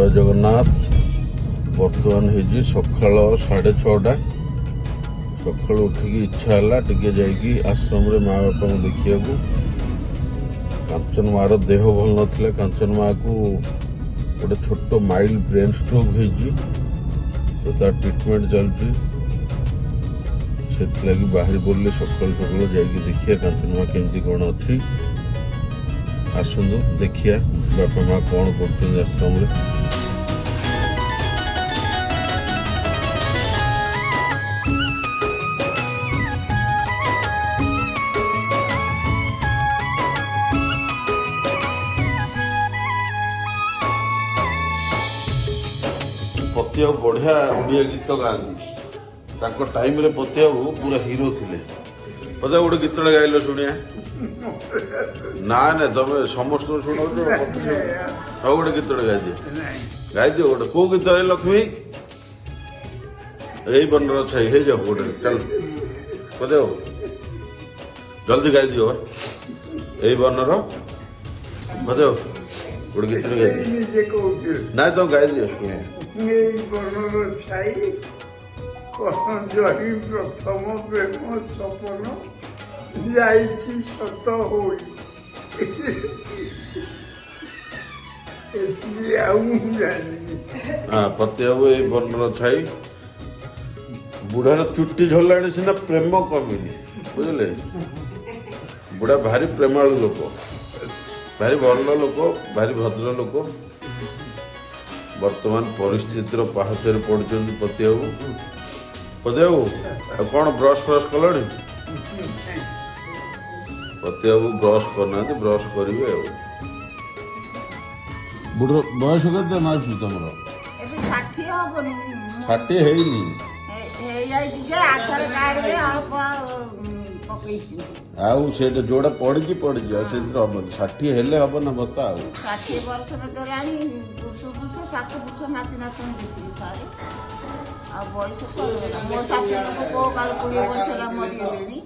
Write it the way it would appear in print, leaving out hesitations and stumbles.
जय जगन्नाथ। बर्तमान हो सकाल 6:30 सका उठिकी इच्छा है टे आश्रम रे माँ बापा को देखा कांचन मार देह भल ना कांचन माँ को गोटे छोट माइल्ड ब्रेन स्ट्रोक होती तो तार ट्रिटमेंट चलती से बाहरी बोलिए सकाल सकाल जाकि देखिए कांचन माँ केमती कौन अच्छी आसतु देखिए बापा माँ कौन कर आश्रम रे। पतिया बढ़िया ओडिया गीत गाँधी टाइम रे पतिया पूरा हीरो थे पता गोटे गीत गाइल शुणिया ना ना तुम समस्त शुण सब गोटे गीत गाई गोटे कौ गीत है लक्ष्मी यही बनर छाई है जाओ गोटे चल पता जल्दी गाई दियो यही बनर पता गोटे गीत गाई ना तुम गाई दियो प्रथम प्रेम सपन जाइछि सत होई पति बाबू ये बनर छाई बुढ़ार चुट्टी झरला सीना प्रेम कमिनी बुझे बुढ़ा भारी प्रेमालु लोक भारी भल लोक भारी भद्र लोक वर्तमान परिस्थितिर पहाचर पड़ुं पति बाबू कौन ब्रश फ्रश कल पति बाबू ब्रश करना ब्रश करेंगे बुढ़ बयस के मार्च तुम 60 है आउ से जोड़ा पड़ी पड़ी से 60 हेले हम ना बता 60 वर्ष पुरुष 7 पुरुष नाती नातन देखिए सारे आ बयस मो 60 लोक काल 20 वर्ष मरीगले